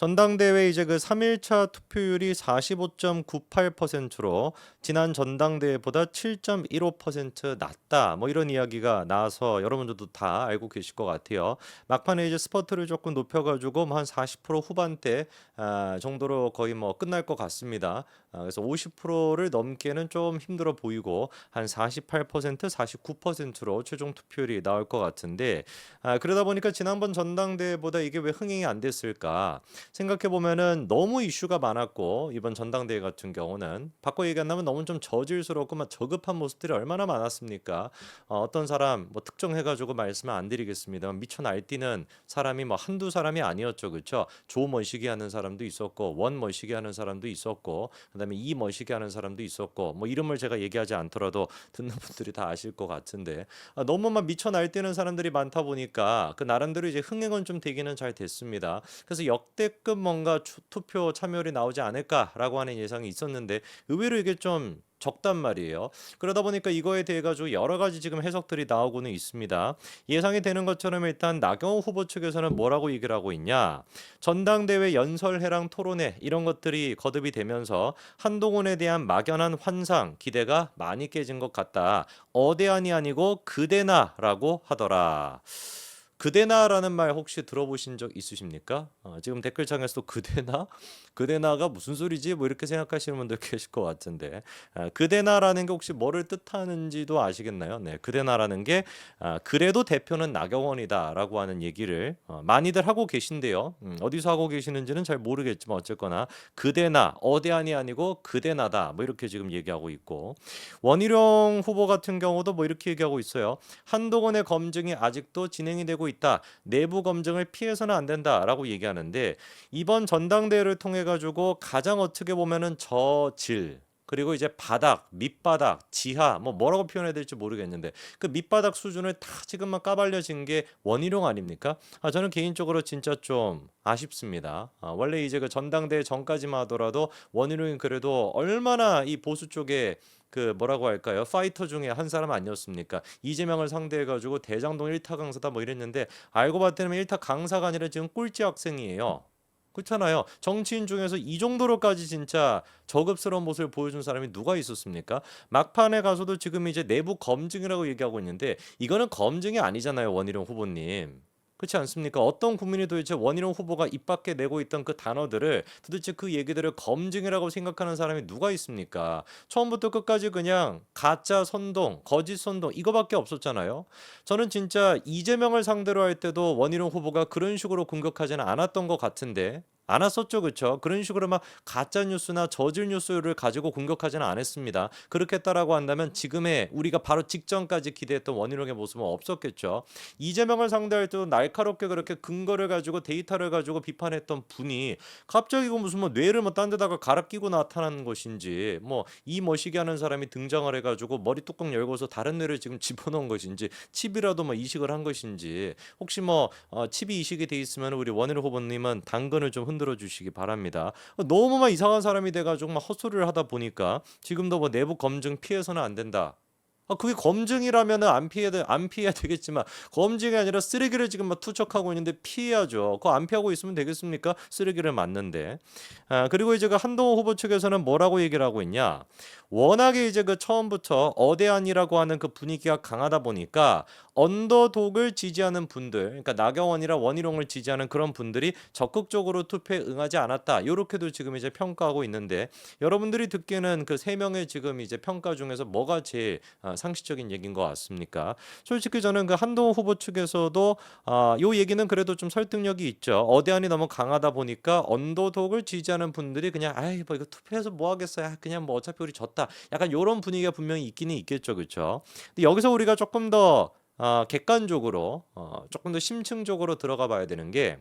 전당대회 이제 그 3일차 투표율이 45.98%로 지난 전당대회보다 7.15% 낮다. 뭐 이런 이야기가 나와서 여러분들도 다 알고 계실 것 같아요. 막판에 이제 스퍼트를 조금 높여가지고 뭐 한 40% 후반대 정도로 거의 뭐 끝날 것 같습니다. 그래서 50%를 넘기에는 좀 힘들어 보이고 한 48%, 49%로 최종 투표율이 나올 것 같은데 그러다 보니까 지난번 전당대회보다 이게 왜 흥행이 안 됐을까? 생각해 보면은 너무 이슈가 많았고 이번 전당대회 같은 경우는 바꿔 얘기한다면 너무 좀 저질스럽고 막 저급한 모습들이 얼마나 많았습니까? 어떤 사람 뭐 특정해 가지고 말씀을 안 드리겠습니다만 미쳐 날뛰는 사람이 뭐 한두 사람이 아니었죠. 그렇죠? 조 머시기 하는 사람도 있었고 원 머시기 하는 사람도 있었고 그다음에 이 머시기 하는 사람도 있었고 뭐 이름을 제가 얘기하지 않더라도 듣는 분들이 다 아실 것 같은데 너무 막 미쳐 날뛰는 사람들이 많다 보니까 그 나름대로 이제 흥행은 좀 되기는 잘 됐습니다. 그래서 역대급 뭔가 투표 참여율이 나오지 않을까라고 하는 예상이 있었는데 의외로 이게 좀 적단 말이에요. 그러다 보니까 이거에 대해 가지고 여러 가지 지금 해석들이 나오고는 있습니다. 예상이 되는 것처럼 일단 나경원 후보 측에서는 뭐라고 얘기를 하고 있냐? 전당대회 연설회랑 토론회 이런 것들이 거듭이 되면서 한동훈에 대한 막연한 환상, 기대가 많이 깨진 것 같다. 어대한이 아니고 그대나라고 하더라. 그대나라는 말 혹시 들어보신 적 있으십니까? 지금 댓글창에서도 그대나? 그대나가 무슨 소리지? 뭐 이렇게 생각하시는 분들 계실 것 같은데 그대나라는 게 혹시 뭐를 뜻하는지도 아시겠나요? 네, 그대나라는 게 그래도 대표는 나경원이다라고 하는 얘기를 많이들 하고 계신데요. 어디서 하고 계시는지는 잘 모르겠지만 어쨌거나 그대나 어대한이 아니고 그대나다 뭐 이렇게 지금 얘기하고 있고 원희룡 후보 같은 경우도 뭐 이렇게 얘기하고 있어요. 한동훈의 검증이 아직도 진행이 되고 있다. 내부 검증을 피해서는 안 된다라고 얘기하는데 이번 전당대회를 통해 가지고 가장 어떻게 보면은 저질 그리고 이제 바닥, 밑바닥, 지하 뭐 뭐라고 표현해야 될지 모르겠는데 그 밑바닥 수준을 다 지금만 까발려진 게 원희룡 아닙니까? 저는 개인적으로 진짜 좀 아쉽습니다. 원래 이제 그 전당대회 전까지만 하더라도 원희룡이 그래도 얼마나 이 보수 쪽에 그 뭐라고 할까요? 파이터 중에 한 사람 아니었습니까? 이재명을 상대해 가지고 대장동 1타 강사다 뭐 이랬는데 알고 봤더니 1타 강사가 아니라 지금 꼴찌 학생이에요. 그렇잖아요. 정치인 중에서 이 정도로까지 진짜 저급스러운 모습을 보여준 사람이 누가 있었습니까? 막판에 가서도 지금 이제 내부 검증이라고 얘기하고 있는데 이거는 검증이 아니잖아요, 원희룡 후보님. 그렇지 않습니까? 어떤 국민이 도대체 원희룡 후보가 입 밖에 내고 있던 그 단어들을 도대체 그 얘기들을 검증이라고 생각하는 사람이 누가 있습니까? 처음부터 끝까지 그냥 가짜 선동, 거짓 선동 이거밖에 없었잖아요. 저는 진짜 이재명을 상대로 할 때도 원희룡 후보가 그런 식으로 공격하지는 않았던 것 같은데 않았었죠, 그렇죠? 그런 식으로 막 가짜 뉴스나 저질 뉴스를 가지고 공격하지는 않았습니다. 그렇게 했다라고 한다면 지금의 우리가 바로 직전까지 기대했던 원희룡의 모습은 없었겠죠. 이재명을 상대할 때도 날카롭게 그렇게 근거를 가지고 데이터를 가지고 비판했던 분이 갑자기 그 무슨 뭐 뇌를 뭐 딴 데다가 갈아 끼고 나타나는 것인지 뭐 이 머시기 하는 사람이 등장을 해가지고 머리 뚜껑 열고서 다른 뇌를 지금 집어넣은 것인지 칩이라도 뭐 이식을 한 것인지 혹시 뭐 칩이 이식이 돼 있으면 우리 원희룡 후보님은 당근을 좀 흔들어 주시기 바랍니다. 너무만 이상한 사람이 돼가지고 막 헛소리를 하다 보니까 지금도 뭐 내부 검증 피해서는 안 된다. 그게 검증이라면은 안 피해야 되겠지만 검증이 아니라 쓰레기를 지금 막 투척하고 있는데 피해야죠. 그거 안 피하고 있으면 되겠습니까? 쓰레기를 맞는데. 그리고 이제 그 한동훈 후보 측에서는 뭐라고 얘기를 하고 있냐? 워낙에 이제 그 처음부터 어대안이라고 하는 그 분위기가 강하다 보니까 언더독을 지지하는 분들, 그러니까 나경원이나 원희룡을 지지하는 그런 분들이 적극적으로 투표에 응하지 않았다. 이렇게도 지금 이제 평가하고 있는데 여러분들이 듣기에는 그 세 명의 지금 이제 평가 중에서 뭐가 제일 상식적인 얘기인 것 같습니까? 솔직히 저는 그 한동훈 후보 측에서도 요 얘기는 그래도 좀 설득력이 있죠. 어대안이 너무 강하다 보니까 언더독을 지지하는 분들이 그냥 아이 뭐 이거 투표해서 뭐 하겠어요. 그냥 뭐 어차피 우리 졌다. 약간 요런 분위기가 분명히 있기는 있겠죠. 그렇죠? 근데 여기서 우리가 조금 더 객관적으로 조금 더 심층적으로 들어가 봐야 되는 게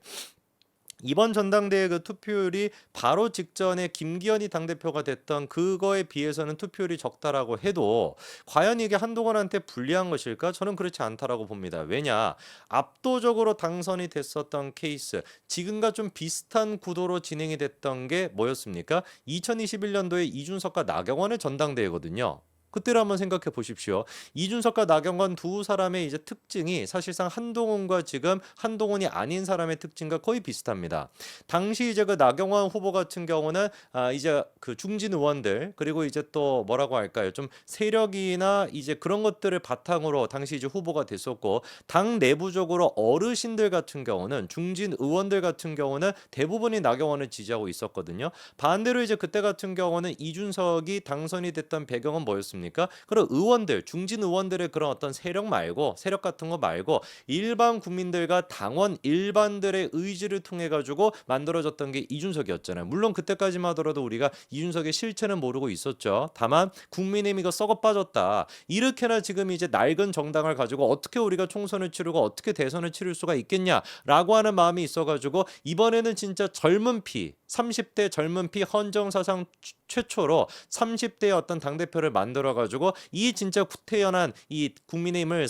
이번 전당대회 그 투표율이 바로 직전에 김기현이 당대표가 됐던 그거에 비해서는 투표율이 적다라고 해도 과연 이게 한동훈한테 불리한 것일까? 저는 그렇지 않다라고 봅니다. 왜냐? 압도적으로 당선이 됐었던 케이스, 지금과 좀 비슷한 구도로 진행이 됐던 게 뭐였습니까? 2021년도에 이준석과 나경원의 전당대회거든요. 그때를 한번 생각해 보십시오. 이준석과 나경원 두 사람의 이제 특징이 사실상 한동훈과 지금 한동훈이 아닌 사람의 특징과 거의 비슷합니다. 당시 이제 그 나경원 후보 같은 경우는 이제 그 중진 의원들 그리고 이제 또 뭐라고 할까요? 좀 세력이나 이제 그런 것들을 바탕으로 당시 이제 후보가 됐었고 당 내부적으로 어르신들 같은 경우는 중진 의원들 같은 경우는 대부분이 나경원을 지지하고 있었거든요. 반대로 이제 그때 같은 경우는 이준석이 당선이 됐던 배경은 뭐였습니까? 그런 의원들, 중진 의원들의 그런 어떤 세력 말고 세력 같은 거 말고 일반 국민들과 당원 일반들의 의지를 통해 가지고 만들어졌던 게 이준석이었잖아요. 물론 그때까지만 하더라도 우리가 이준석의 실체는 모르고 있었죠. 다만 국민의힘 이거 썩어 빠졌다. 이렇게나 지금 이제 낡은 정당을 가지고 어떻게 우리가 총선을 치르고 어떻게 대선을 치를 수가 있겠냐라고 하는 마음이 있어가지고 이번에는 진짜 젊은 피 30대 젊은 피 헌정사상 최초로 30대의 어떤 당대표를 만들어가지고 이 진짜 구태연한 이 국민의힘을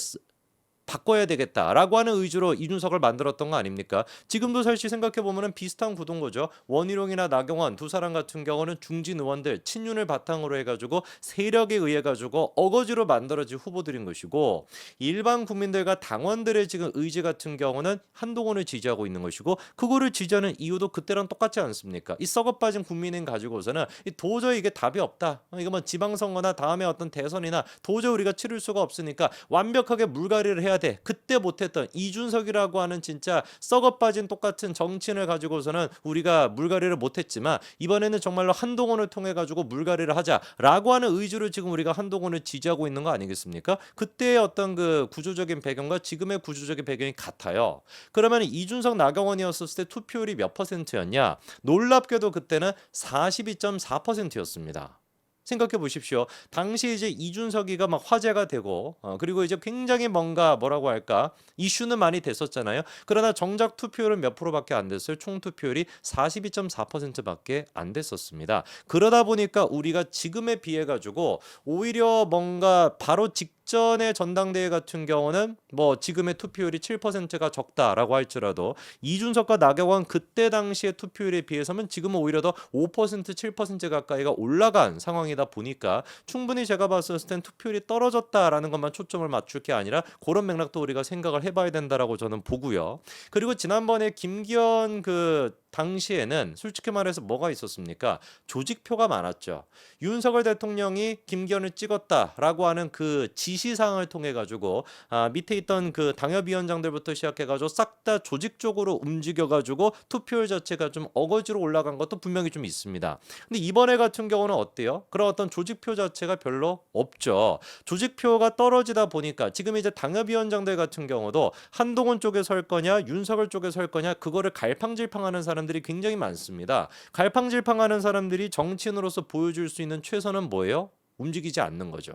바꿔야 되겠다라고 하는 의지로 이준석을 만들었던 거 아닙니까? 지금도 사실 생각해 보면은 비슷한 구도인 거죠. 원희룡이나 나경원 두 사람 같은 경우는 중진 의원들 친윤을 바탕으로 해가지고 세력에 의해 가지고 어거지로 만들어진 후보들인 것이고 일반 국민들과 당원들의 지금 의지 같은 경우는 한동훈을 지지하고 있는 것이고 그거를 지지하는 이유도 그때랑 똑같지 않습니까? 이 썩어빠진 국민을 가지고서는 도저히 이게 답이 없다. 이거 뭐 지방선거나 다음에 어떤 대선이나 도저히 우리가 치를 수가 없으니까 완벽하게 물갈이를 해야 돼. 그때 못했던 이준석이라고 하는 진짜 썩어빠진 똑같은 정치인을 가지고서는 우리가 물갈이를 못했지만 이번에는 정말로 한동훈을 통해 가지고 물갈이를 하자라고 하는 의지로 지금 우리가 한동훈을 지지하고 있는 거 아니겠습니까? 그때의 어떤 그 구조적인 배경과 지금의 구조적인 배경이 같아요. 그러면 이준석 나경원이었을 때 투표율이 몇 퍼센트였냐? 놀랍게도 그때는 42.4%였습니다. 생각해 보십시오. 당시 이제 이준석이가 막 화제가 되고 그리고 이제 굉장히 뭔가 뭐라고 할까 이슈는 많이 됐었잖아요. 그러나 정작 투표율은 몇 프로밖에 안 됐어요. 총 투표율이 42.4%밖에 안 됐었습니다. 그러다 보니까 우리가 지금에 비해 가지고 오히려 뭔가 바로 직전의 전당대회 같은 경우는 뭐 지금의 투표율이 7%가 적다라고 할지라도 이준석과 나경원 그때 당시의 투표율에 비해서는 지금은 오히려 더 5% 7% 가까이가 올라간 상황이다 보니까 충분히 제가 봤을 땐 투표율이 떨어졌다라는 것만 초점을 맞출 게 아니라 그런 맥락도 우리가 생각을 해봐야 된다라고 저는 보고요. 그리고 지난번에 김기현 그 당시에는 솔직히 말해서 뭐가 있었습니까? 조직표가 많았죠. 윤석열 대통령이 김기현을 찍었다라고 하는 그 지시사항을 통해 가지고 밑에 있던 그 당협위원장들부터 시작해 가지고 싹 다 조직적으로 움직여 가지고 투표율 자체가 좀 어거지로 올라간 것도 분명히 좀 있습니다. 근데 이번에 같은 경우는 어때요? 그런 어떤 조직표 자체가 별로 없죠. 조직표가 떨어지다 보니까 지금 이제 당협위원장들 같은 경우도 한동훈 쪽에 설 거냐 윤석열 쪽에 설 거냐 그거를 갈팡질팡하는 사람들이 굉장히 많습니다. 갈팡질팡하는 사람들이 정치인으로서 보여줄 수 있는 최선은 뭐예요? 움직이지 않는 거죠.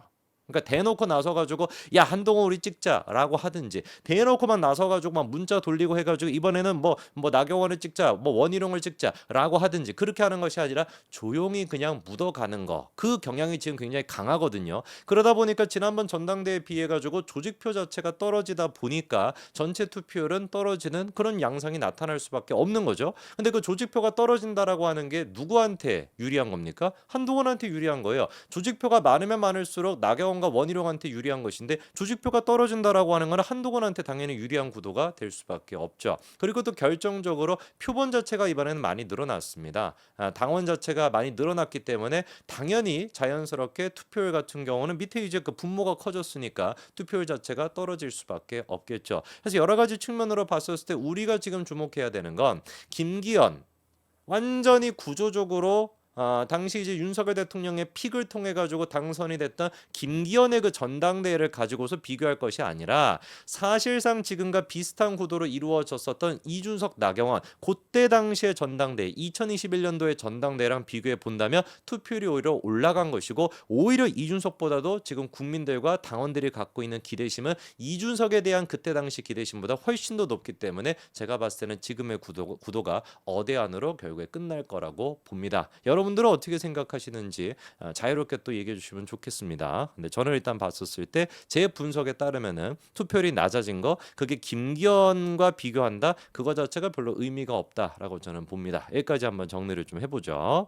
그러니까 대놓고 나서가지고 야 한동훈 우리 찍자라고 하든지 대놓고만 나서가지고 막 문자 돌리고 해가지고 이번에는 뭐 나경원을 찍자 뭐 원희룡을 찍자라고 하든지 그렇게 하는 것이 아니라 조용히 그냥 묻어가는 거 그 경향이 지금 굉장히 강하거든요. 그러다 보니까 지난번 전당대회에 비해 가지고 조직표 자체가 떨어지다 보니까 전체 투표율은 떨어지는 그런 양상이 나타날 수밖에 없는 거죠. 근데 그 조직표가 떨어진다라고 하는 게 누구한테 유리한 겁니까? 한동훈한테 유리한 거예요. 조직표가 많으면 많을수록 나경원과 원희룡한테 유리한 것인데 조직표가 떨어진다라고 하는 건 한동훈한테 당연히 유리한 구도가 될 수밖에 없죠. 그리고 또 결정적으로 표본 자체가 이번에는 많이 늘어났습니다. 당원 자체가 많이 늘어났기 때문에 당연히 자연스럽게 투표율 같은 경우는 밑에 이제 그 분모가 커졌으니까 투표율 자체가 떨어질 수밖에 없겠죠. 그래서 여러 가지 측면으로 봤었을 때 우리가 지금 주목해야 되는 건 김기현 완전히 구조적으로 당시 이제 윤석열 대통령의 픽을 통해 가지고 당선이 됐던 김기현의 그 전당대회를 가지고서 비교할 것이 아니라 사실상 지금과 비슷한 구도로 이루어졌었던 이준석 나경원 그때 당시의 전당대회 2021년도의 전당대회랑 비교해 본다면 투표율이 오히려 올라간 것이고 오히려 이준석보다도 지금 국민들과 당원들이 갖고 있는 기대심은 이준석에 대한 그때 당시 기대심보다 훨씬 더 높기 때문에 제가 봤을 때는 지금의 구도가 어대안으로 결국에 끝날 거라고 봅니다. 여러분들은 어떻게 생각하시는지 자유롭게 또 얘기해 주시면 좋겠습니다. 근데 저는 일단 봤었을 때 제 분석에 따르면은 투표율이 낮아진 거 그게 김기현과 비교한다 그거 자체가 별로 의미가 없다라고 저는 봅니다. 여기까지 한번 정리를 좀 해보죠.